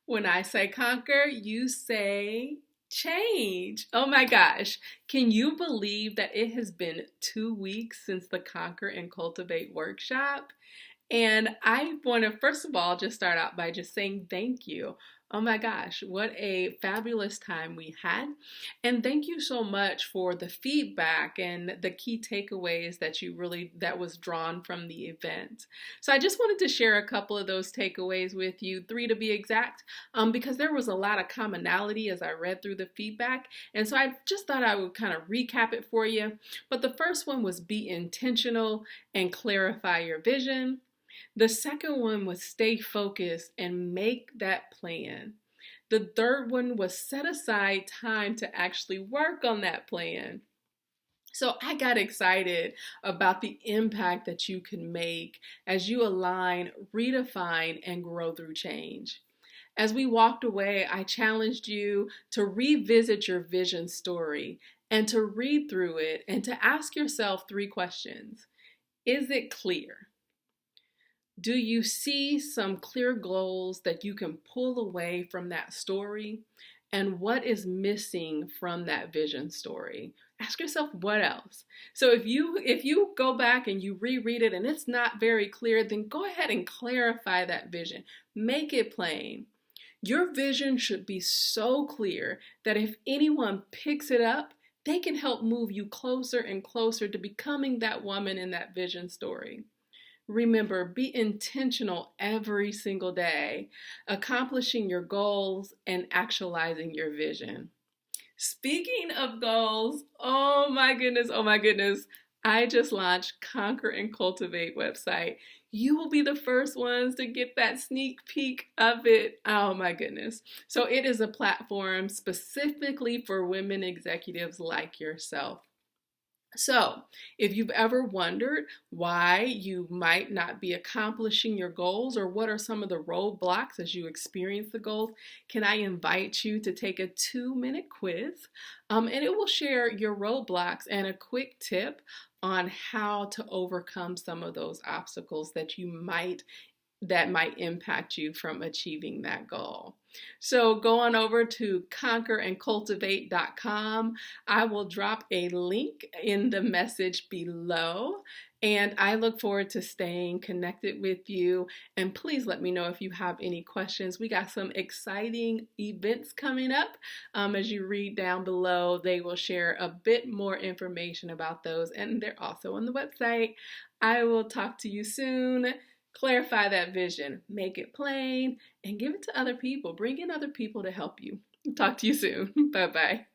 When I say conquer, you say change. Oh my gosh. Can you believe that it has been 2 weeks since the Conquer and Cultivate workshop? And I want to, first of all, just start out by just saying thank you. Oh my gosh, what a fabulous time we had. And thank you so much for the feedback and the key takeaways that was drawn from the event. So I just wanted to share a couple of those takeaways with you, three to be exact, because there was a lot of commonality as I read through the feedback. And so I just thought I would kind of recap it for you. But the first one was be intentional and clarify your vision. The second one was stay focused and make that plan. The third one was set aside time to actually work on that plan. So I got excited about the impact that you can make as you align, redefine, and grow through change. As we walked away, I challenged you to revisit your vision story and to read through it and to ask yourself three questions. Is it clear? Do you see some clear goals that you can pull away from that story? And what is missing from that vision story? Ask yourself what else. So if you go back and you reread it and it's not very clear, then go ahead and clarify that vision. Make it plain. Your vision should be so clear that if anyone picks it up, they can help move you closer and closer to becoming that woman in that vision story. Remember, be intentional every single day, accomplishing your goals and actualizing your vision. Speaking of goals, oh my goodness, I just launched Conquer and Cultivate website. You will be the first ones to get that sneak peek of it. Oh my goodness. So it is a platform specifically for women executives like yourself. So, if you've ever wondered why you might not be accomplishing your goals or what are some of the roadblocks as you experience the goals, can I invite you to take a 2-minute quiz? And it will share your roadblocks and a quick tip on how to overcome some of those obstacles that might impact you from achieving that goal. So go on over to conquerandcultivate.com. I will drop a link in the message below. And I look forward to staying connected with you. And please let me know if you have any questions. We got some exciting events coming up. As you read down below, they will share a bit more information about those. And they're also on the website. I will talk to you soon. Clarify that vision, make it plain, and give it to other people. Bring in other people to help you. Talk to you soon. Bye-bye.